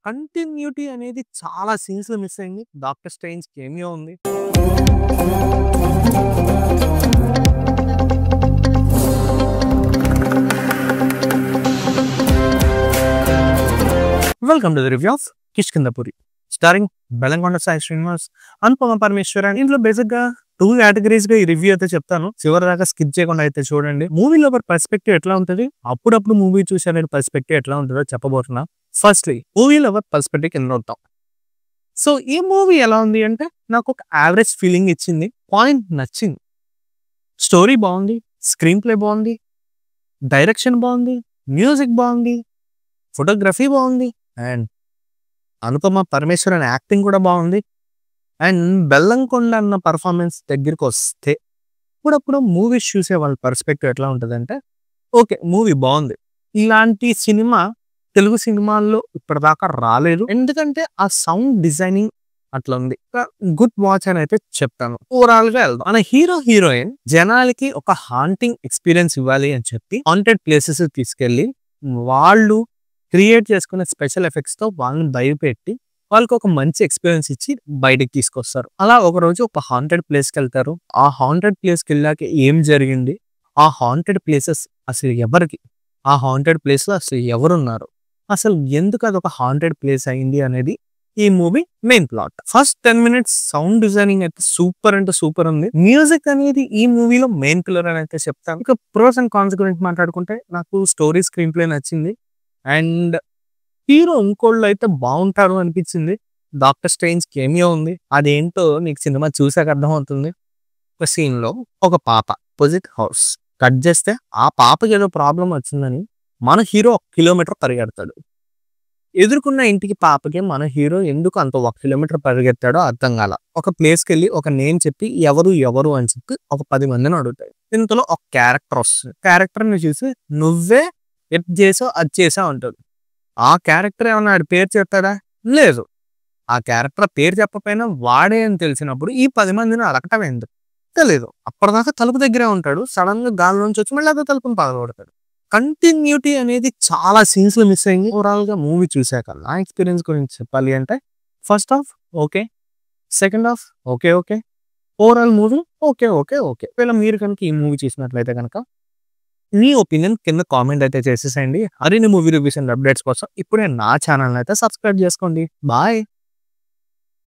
Continuity అనేది చాలా సీన్స్‌లో miss అయింది. 'డాక్టర్ స్ట్రేంజ్' కేమియో ఉంది. Welcome to the review of 'Kishkindhapuri' starring Bellamkonda Sai Srinivas, Anupama Parameswaran. ఇందులో బేసిక్‌గా 2 కేటగిరీస్‌గా ఈ రివ్యూ అయితే చెప్తాను. చివరిదాకా స్కిప్ చేయకుండా అయితే చూడండి. మూవీ లవర్ పర్స్పెక్టివ్ ఎట్లా ఉంటది, అప్పుడప్పుడు మూవీ చూసే పర్స్పెక్టివ్ ఎట్లా ఉంటుందో చెప్పబోతున్నా. ఫస్ట్‌లీ మూవీ లవర్ పర్స్పెక్టివ్ కింద వద్దాం. సో ఈ మూవీ ఎలా ఉంది అంటే నాకు ఒక యావరేజ్ ఫీలింగ్ ఇచ్చింది. పాయింట్ నచ్చింది. స్టోరీ బాగుంది, స్క్రీన్ ప్లే బాగుంది, డైరెక్షన్ బాగుంది, మ్యూజిక్ బాగుంది, ఫోటోగ్రఫీ బాగుంది, అండ్ అనుపమ పరమేశ్వరన్ యాక్టింగ్ కూడా బాగుంది. అండ్ బెల్లంకొండ అన్న పర్ఫార్మెన్స్ దగ్గరికి వస్తే అప్పుడప్పుడు మూవీస్ చూసే వాళ్ళ పర్స్పెక్టివ్ ఎట్లా ఉంటుందంటే, ఓకే మూవీ బాగుంది, ఇలాంటి సినిమా తెలుగు సినిమాల్లో ఇప్పటిదాకా రాలేదు, ఎందుకంటే ఆ సౌండ్ డిజైనింగ్ అట్లా ఉంది, గుడ్ వాచ్ అని అయితే చెప్తాను. ఓవరాల్ గా వెళ్దాం. మన హీరోయిన్ జనాలకి ఒక హాంటింగ్ ఎక్స్పీరియన్స్ ఇవ్వాలి అని చెప్పి హాంటెడ్ ప్లేసెస్ తీసుకెళ్లి వాళ్ళు క్రియేట్ చేసుకునే స్పెషల్ ఎఫెక్ట్స్ తో వాళ్ళని భయపెట్టి వాళ్ళకి ఒక మంచి ఎక్స్పీరియన్స్ ఇచ్చి బయటకి తీసుకొస్తారు. అలా ఒక రోజు ఒక హాంటెడ్ ప్లేస్కి వెళ్తారు. ఆ హాంటెడ్ ప్లేస్కి వెళ్ళాక ఏం జరిగింది, ఆ హాంటెడ్ ప్లేసెస్ అసలు ఎవరికి, ఆ హాంటెడ్ ప్లేస్ లో అసలు ఎవరున్నారు, అసలు ఎందుకు అది ఒక హాంటెడ్ ప్లేస్ అయింది అనేది ఈ movie main plot. First 10 minutes sound designing అయితే సూపర్ అంటే సూపర్ ఉంది. మ్యూజిక్ అనేది ఈ మూవీలో మెయిన్ పిల్లర్ అని అయితే చెప్తాను. ఇక ప్రోస్ అండ్ కాన్స్ గురించి మాట్లాడుకుంటే నాకు స్టోరీ స్క్రీన్ ప్లే నచ్చింది. అండ్ హీరో ఇంకోళ్ళు అయితే బాగుంటారు అనిపించింది. 'డాక్టర్ స్ట్రేంజ్' కేమియో ఉంది. అదేంటో నీకు సినిమా చూసాక అర్థమవుతుంది. ఒక సీన్ లో ఒక పాప అపోజిట్ హౌస్ కట్ చేస్తే ఆ పాపకి ఏదో ప్రాబ్లం వచ్చిందని మన హీరో 1 కిలోమీటర్ పరిగెడతాడు. ఎదుర్కొన్న ఇంటికి పాపకి మన హీరో ఎందుకు అంత 1 కిలోమీటర్ పరిగెత్తాడో అర్థం కాల. ఒక ప్లేస్కి వెళ్ళి ఒక నేమ్ చెప్పి ఎవరు అని చెప్పి ఒక 10 మందిని అడుగుతాడు. ఇంతలో ఒక క్యారెక్టర్ వస్తుంది. క్యారెక్టర్ని చూసి నువ్వే ఎట్ చేసావు అది చేసావు అంటాడు. ఆ క్యారెక్టర్ ఏమన్నా ఆడి పేరు చెప్తాడా? లేదు. ఆ క్యారెక్టర్ పేరు చెప్పకపోయినా వాడే అని తెలిసినప్పుడు ఈ 10 మందిని అడగటం ఎందుకు తెలీదు. అప్పటిదాకా తలుపు దగ్గరే ఉంటాడు. సడన్ గా గాల్లోంచి వచ్చి మళ్ళీ అదే తలుపుని పగలగొడతాడు. కంటిన్యూటీ అనేది చాలా సీన్స్ లో మిస్ అయింది. ఓవరాల్ గా మూవీ చూసాక నా ఎక్స్పీరియన్స్ గురించి చెప్పాలి అంటే, first half okay, second half okay, overall movie okay. ఒకవేళ మీరు కనుక ఈ మూవీ చూసినట్లయితే కనుక మీ ఒపీనియన్ కింద కామెంట్ అయితే చేసేసేయండి. మరిన్ని మూవీ రివ్యూస్ అండ్ అప్డేట్స్ కోసం ఇప్పుడే నా ఛానల్ అయితే సబ్స్క్రైబ్ చేసుకోండి. బాయ్.